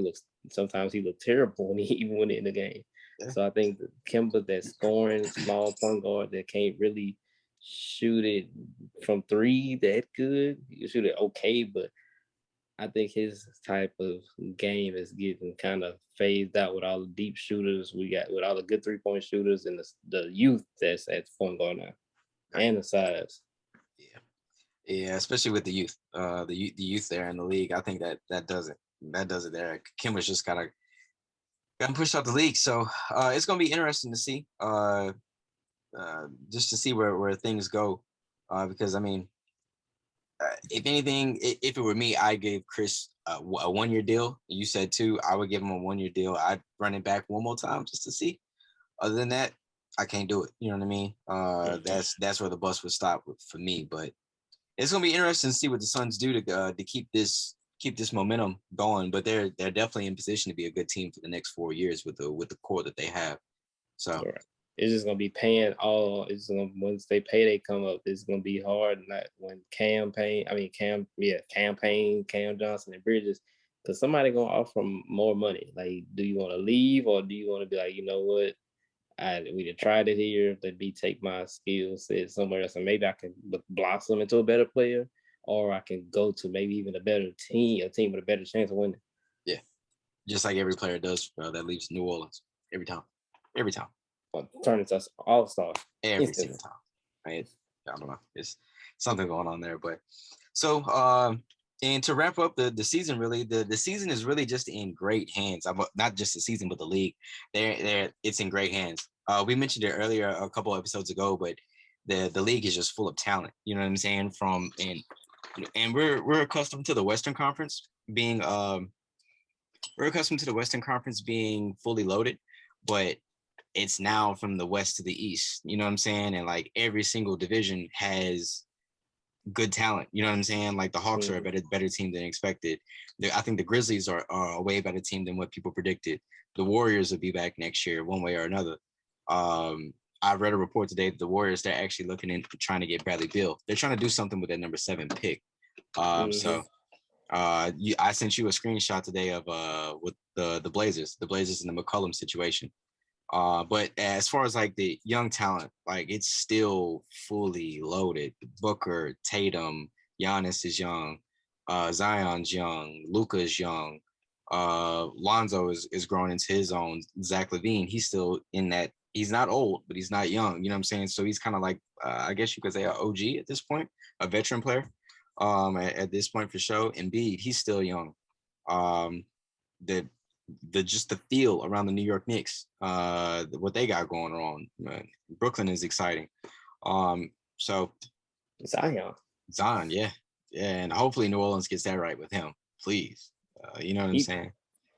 looks, sometimes he looks terrible when he even went in the game. Yeah. So I think Kemba, that scoring small point guard that can't really shoot it from 3 that good. You shoot it okay, but I think his type of game is getting kind of phased out with all the deep shooters we got, with all the good 3-point shooters and the youth that's at point guard now, and the size. Yeah, especially with the youth, the youth there in the league. I think that does it there. Kemba's just gotten pushed out the league, so it's gonna be interesting to see, just to see where things go, because I mean, if anything, if it were me, I gave Chris a 1-year deal. You said 2. I would give him a 1-year deal. I'd run it back one more time just to see. Other than that, I can't do it. You know what I mean? That's where the bus would stop for me, but. It's gonna be interesting to see what the Suns do to keep this keep this momentum going. But they're definitely in position to be a good team for the next 4 years with the core that they have. So right. It's just gonna be paying all. It's gonna once they payday come up, it's gonna be hard. Not when Cam Johnson and Bridges, because somebody gonna offer them more money. Like, do you want to leave or do you want to be like, you know what? We done tried it here. Let me take my skill set somewhere else, and maybe I can blossom into a better player, or I can go to maybe even a better team, a team with a better chance of winning. Yeah, just like every player does that leaves New Orleans every time. Turn into all-star every single time. I don't know. It's something going on there, but so and to wrap up the season, really the season is really just in great hands. Not just the season, but the league. It's in great hands. We mentioned it earlier a couple episodes ago, but the league is just full of talent. You know what I'm saying? And we're accustomed to the Western Conference being fully loaded, but it's now from the west to the east. You know what I'm saying? And like every single division has good talent. You know what I'm saying? Like the Hawks are a better team than expected. I think the Grizzlies are a way better team than what people predicted. The Warriors will be back next year, one way or another. I read a report today that the Warriors, they're actually looking into trying to get Bradley Beal. They're trying to do something with that number 7 pick. So I sent you a screenshot today of with the Blazers and the McCollum situation. But as far as like the young talent, like it's still fully loaded. Booker, Tatum, Giannis is young, Zion's young, Luka's young, Lonzo is growing into his own. Zach LaVine, he's still in that. He's not old, but he's not young. You know what I'm saying? So he's kind of like, I guess you could say, an OG at this point, a veteran player. At this point for sure. Embiid, he's still young. The just the feel around the New York Knicks, what they got going on. Brooklyn is exciting. So Zion, yeah, and hopefully New Orleans gets that right with him. Please, you know what I'm saying?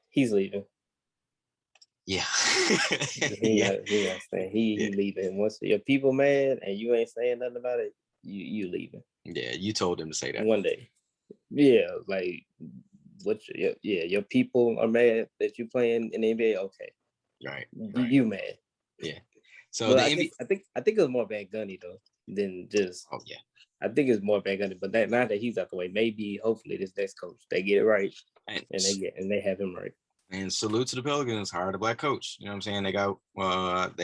He's leaving. Yeah, He leaving. Once your people mad and you ain't saying nothing about it, you leaving. Yeah, you told him to say that one day. Yeah, like your people are mad that you playing in the NBA. Okay, right. You mad? Yeah. So I think it was more Van Gundy though than just. Oh yeah. I think it's more Van Gundy, but now that he's out the way, maybe hopefully this next coach they get it right and they have him right. And salute to the Pelicans, hired a black coach. You know what I'm saying? They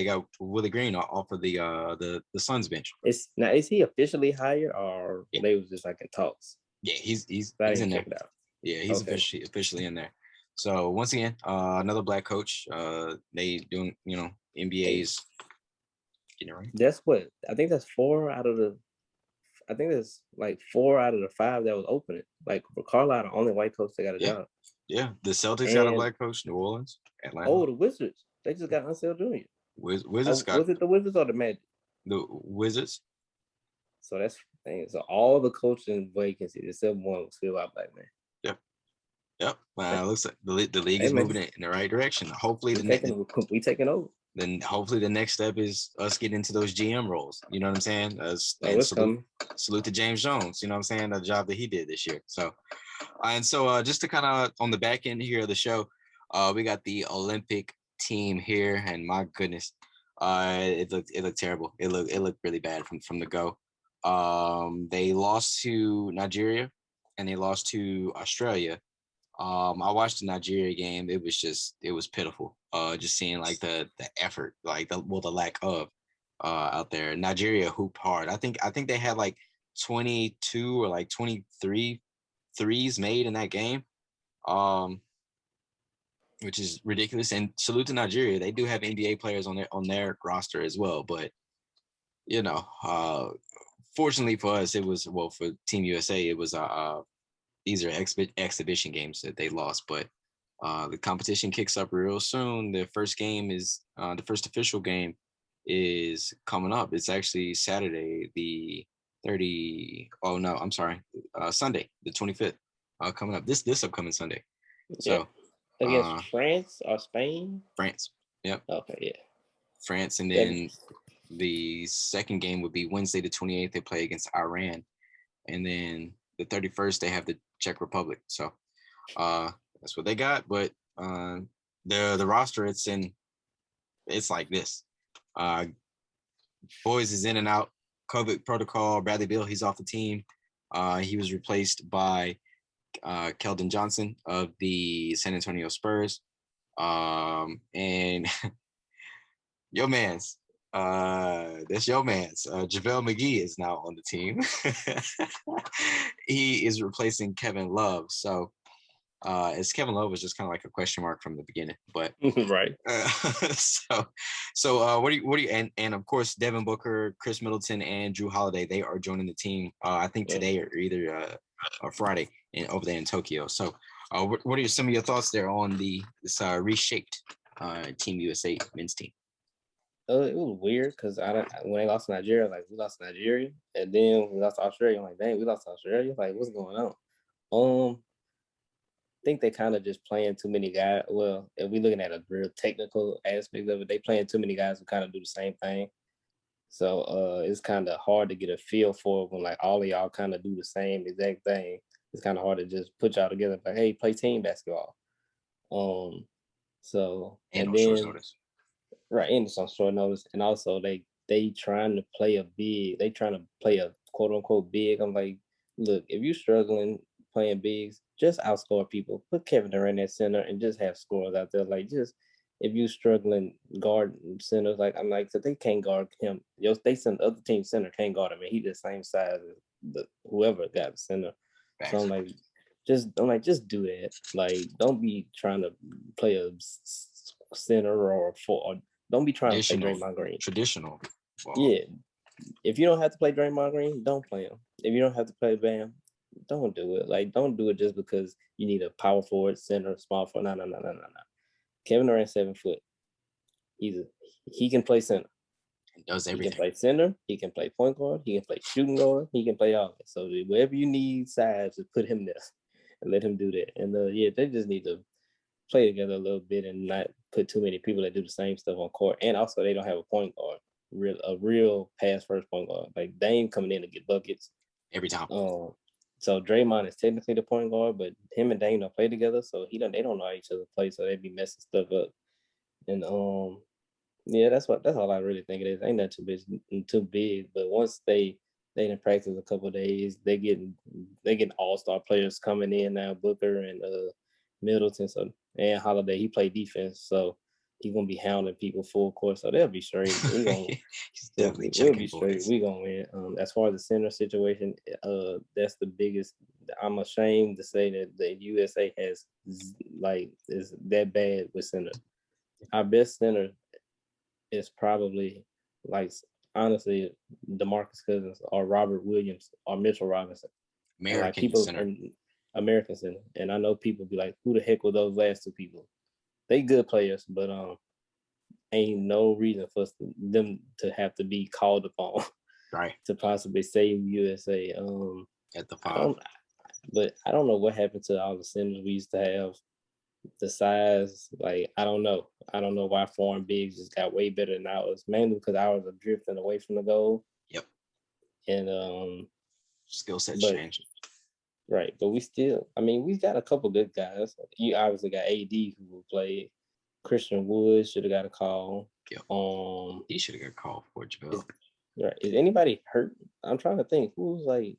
got Willie Green off of the Suns bench. Is he officially hired or they was just like in talks? Yeah, he's in there. Yeah, he's officially in there. So once again, another black coach. They doing NBA's getting it right. That's what I think. That's 4 out of the. I think there's like 4 out of the 5 that was opening. Like Carlisle, the only white coach that got a job. Yeah, the Celtics got a black coach. New Orleans, Atlanta. Oh, the Wizards. They just got Unseld Jr. Wizards got. Was it the Wizards or the Magic? The Wizards. So that's the thing. So all the coaching vacancies except one was filled out black man. Yep. It looks like the league is moving in the right direction. Hopefully we taking over. Then hopefully the next step is us getting into those GM roles. You know what I'm saying? Salute to James Jones. You know what I'm saying? The job that he did this year. So, just to kind of on the back end here of the show, we got the Olympic team here, and my goodness, it looked terrible. It looked really bad from the go. They lost to Nigeria, and they lost to Australia. I watched the Nigeria game. It was pitiful. Just seeing like the effort, like the lack of out there. Nigeria hooped hard. I think they had like 22 or like 23 threes made in that game, which is ridiculous. And salute to Nigeria. They do have NBA players on their roster as well. But fortunately for us, it was for Team USA. It was these are exhibition games that they lost, but the competition kicks up real soon. The first game is the first official game is coming up. It's actually Saturday, the 30. Oh no, I'm sorry, Sunday, the 25th, coming up. This upcoming Sunday. So against France or Spain? France. Yep. Okay. Yeah. France, and then the second game would be Wednesday, the 28th. They play against Iran, and then the 31st they have the Czech Republic. So That's what they got. But the roster it's like this. Boys is in and out. COVID protocol. Bradley Beal, he's off the team. He was replaced by Keldon Johnson of the San Antonio Spurs. And your man's that's your man's JaVale McGee is now on the team. He is replacing Kevin Love. So as Kevin Love was just kind of like a question mark from the beginning, but right. So what do you and of course Devin Booker, Chris Middleton, and Drew Holiday, they are joining the team. I think today or either Friday over there in Tokyo. So what are some of your thoughts there on this reshaped Team USA men's team? It was weird because when they lost to Nigeria, like we lost to Nigeria, and then we lost to Australia. I'm like, dang, we lost to Australia. Like, what's going on? I think they kind of just playing too many guys. Well, if we're looking at a real technical aspect of it, they playing too many guys who kind of do the same thing. So it's kind of hard to get a feel for it when like all of y'all kind of do the same exact thing. It's kind of hard to just put y'all together. Like, hey, play team basketball. So and then short notice. Right, and it's on short notice, and also they trying to play a big. They trying to play a quote unquote big. I'm like, look, if you struggling playing bigs, just outscore people. Put Kevin Durant at center and just have scores out there. Like just if you struggling guard centers, like I'm like, so they can't guard him. They send the other team center can't guard him, and he the same size as whoever got the center. Thanks. So I'm like, just do that. Like, don't be trying to play a center or don't be trying to play Draymond Green. Traditional. Wow. Yeah. If you don't have to play Draymond Green, don't play him. If you don't have to play Bam, don't do it. Like, don't do it just because you need a power forward, center, small forward. No. Kevin Durant 7 foot. He can play center. He does everything. He can play center. He can play point guard. He can play shooting guard. He can play all of it. So wherever you need size, just put him there and let him do that. And they just need to play together a little bit and not put too many people that do the same stuff on court. And also, they don't have a point guard, a real pass first point guard. Like Dame coming in to get buckets every time. So Draymond is technically the point guard, but him and Dame don't play together, so they don't know how each other play, so they be messing stuff up. And yeah, that's all I really think it is. Ain't that too big, but once they didn't practice a couple of days, they getting all-star players coming in now, Booker and Middleton, and Holiday. He played defense, so he's gonna be hounding people full court, so they'll be straight. He's definitely we'll be straight. We gonna win. As far as the center situation, that's the biggest. I'm ashamed to say that the USA is that bad with center. Our best center is probably honestly DeMarcus Cousins or Robert Williams or Mitchell Robinson. American center. And I know people be like, who the heck were those last two people? They good players, but ain't no reason for them to have to be called upon right to possibly save USA. At the 5. But I don't know what happened to all the centers we used to have. The size, like I don't know why foreign bigs just got way better than ours. Mainly because ours are drifting away from the goal. Yep. And skill sets change. Right, but we got a couple good guys. You obviously got AD who will play. Christian Wood should have got a call. Yep. He should have got a call for JaVale. Is anybody hurt? I'm trying to think. Who's like?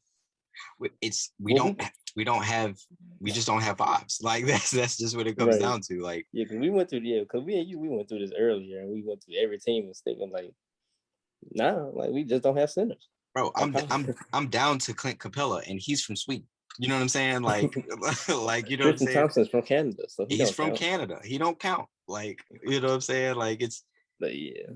We just don't have vibes. Like that's just what it comes down to. Like because we went through because we and you we went through this earlier and we went through every team was thinking like, nah, like we just don't have centers. Bro, I'm down to Clint Capella and he's from Sweden. You know what I'm saying? Like you know Tristan what I'm saying? Thompson's from Canada, so he's from Canada. He don't count. Like you know what I'm saying? Like it's. But yeah,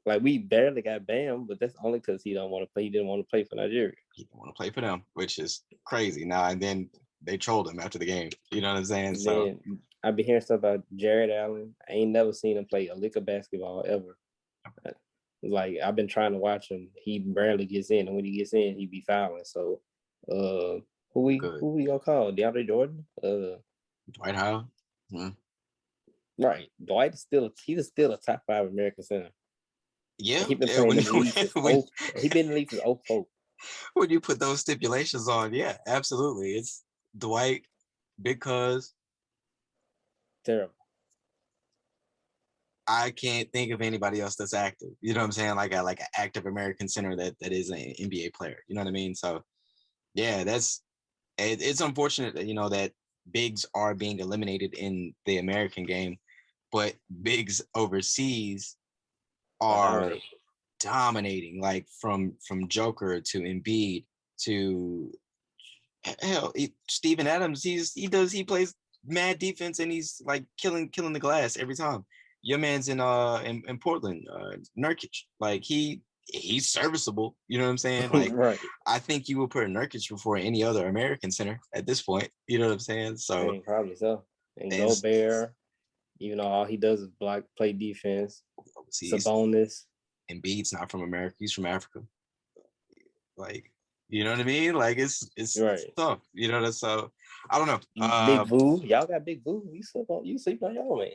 like we barely got Bam, but that's only because he don't want to play. He didn't want to play for Nigeria. He didn't want to play for them, which is crazy. Now and then they trolled him after the game. You know what I'm saying? So I've been hearing stuff about Jared Allen. I ain't never seen him play a lick of basketball ever. Like I've been trying to watch him. He barely gets in, and when he gets in, he be fouling. So, who we gonna call? DeAndre Jordan? Dwight Howard. Mm-hmm. Right, Dwight is still a top 5 American center. Yeah, he been playing in the league. He been in the league since 2004. When you put those stipulations on, yeah, absolutely. It's Dwight, because Terrible. I can't think of anybody else that's active. You know what I'm saying? Like an active American center that is an NBA player. You know what I mean? So yeah, it's unfortunate that that bigs are being eliminated in the American game, but bigs overseas are dominating. Like from Joker to Embiid to hell, Steven Adams. He plays mad defense and he's like killing the glass every time. Your man's in Portland, Nurkic. Like he's serviceable. You know what I'm saying? Like right. I think you would put Nurkic before any other American center at this point. You know what I'm saying? So probably so. And Gobert, even though all he does is play defense. Sabonis. Embiid's not from America. He's from Africa. Like, you know what I mean? Like it's right. tough. You know, that's so I don't know. Big Boo. Y'all got Big Boo. You sleep on y'all, man.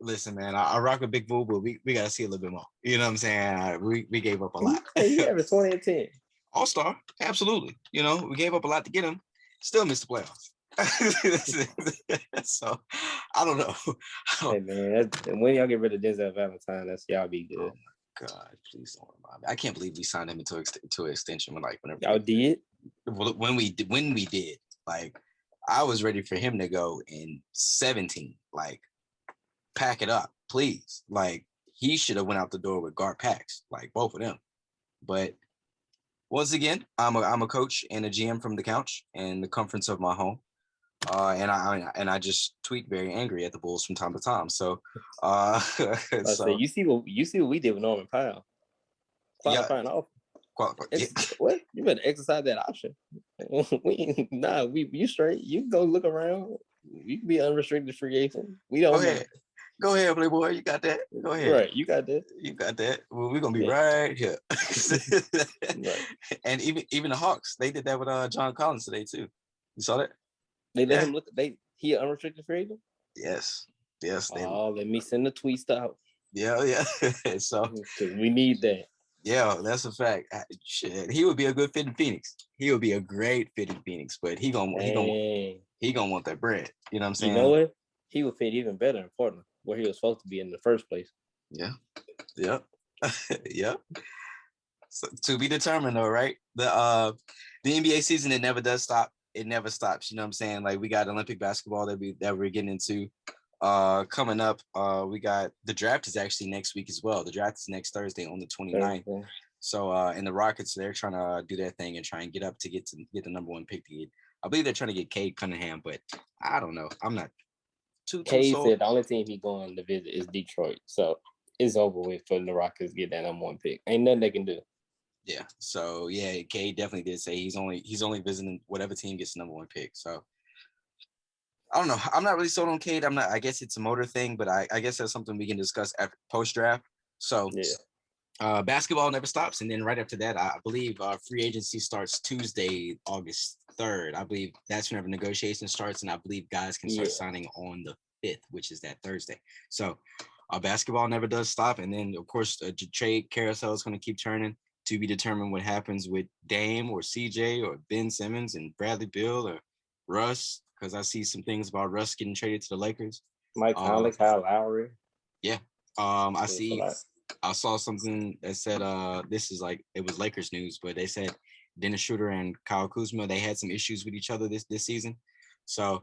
Listen, man, I rock with Big Boo, but we gotta see a little bit more. You know what I'm saying? We gave up a lot. He averaged 20 and 10. All-star, absolutely. You know, we gave up a lot to get him. Still missed the playoffs. So I don't know. Hey man, when y'all get rid of Denzel Valentine, that's y'all be good. Oh my God, please don't remind me. I can't believe we signed him into an extension whenever y'all did. When we did, like I was ready for him to go in 17. Like, pack it up, please. Like he should have went out the door with Gar Pax, like both of them. But once again, I'm a coach and a GM from the couch and the comforts of my home. And I just tweet very angry at the Bulls from time to time. So, so you see what we did with Norman Powell. Qualifying off. What? You better exercise that option. You straight. You go look around. You can be unrestricted free agent. We don't. Go ahead, Playboy. You got that. Go ahead. Right, you got that. You got that. Well, we're gonna be right here. Right. And even the Hawks, they did that with John Collins today too. You saw that? They let him look. He an unrestricted free agent. Yes. Let me send the tweets out. Yeah. So we need that. Yeah, that's a fact. Shit, he would be a good fit in Phoenix. He would be a great fit in Phoenix, but he gonna want that bread. You know what I'm saying? You know what? He would fit even better in Portland, where he was supposed to be in the first place. Yeah. So to be determined, though, right? The NBA season, it never does stop. It never stops. You know what I'm saying? Like we got Olympic basketball that we're getting into. Coming up, we got the draft is actually next week as well. The draft is next Thursday on the 29th. Thursday. So and the Rockets, they're trying to do their thing and try and get the number one pick to get. I believe they're trying to get Cade Cunningham, but I don't know. I'm not too Cade said the only team he going to visit is Detroit. So it's over with for the Rockets to get that number one pick. Ain't nothing they can do. Yeah. So yeah, Cade definitely did say he's only visiting whatever team gets the number one pick. So I don't know. I'm not really sold on Cade. I guess it's a motor thing, but I guess that's something we can discuss after post draft. So yeah. Basketball never stops. And then right after that, I believe free agency starts Tuesday, August 3rd. I believe that's whenever negotiation starts. And I believe guys can start signing on the 5th, which is that Thursday. So basketball never does stop. And then, of course, the trade carousel is going to keep turning to be determined what happens with Dame or CJ or Ben Simmons and Bradley Beal or Russ. Because I see some things about Russ getting traded to the Lakers. Mike Conley, Kyle Lowry. Yeah. I saw something that said it was Lakers news, but they said Dennis Schroeder and Kyle Kuzma, they had some issues with each other this season. So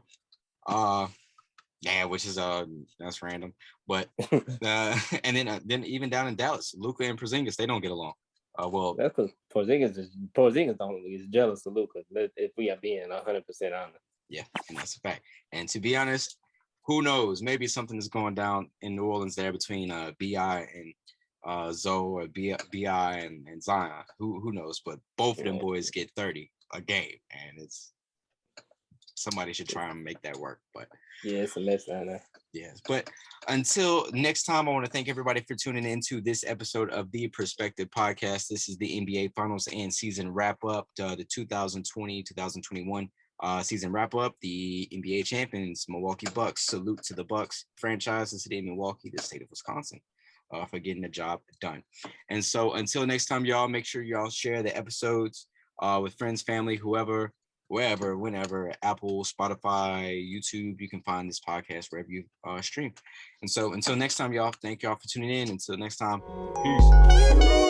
which is that's random. But and then even down in Dallas, Luka and Porzingis, they don't get along. Well, that's because Porzingis is jealous of Luka. If we are being 100% honest. Yeah, and that's a fact. And to be honest, who knows? Maybe something is going down in New Orleans there between BI and Zoe or BI and Zion. Who knows? But both of them boys get 30 a game, and it's somebody should try and make that work. But it's a mess down there. Yes, but until next time, I want to thank everybody for tuning into this episode of the Perspective Podcast. This is the NBA Finals and season wrap up, the 2020-2021 season wrap up. The NBA champions, Milwaukee Bucks. Salute to the Bucks franchise, the city of Milwaukee, the state of Wisconsin, for getting the job done. And so until next time, y'all, make sure y'all share the episodes with friends, family, whoever wherever, whenever, Apple, Spotify, YouTube. You can find this podcast wherever you stream. And so until next time, y'all, thank y'all for tuning in. Until next time, peace.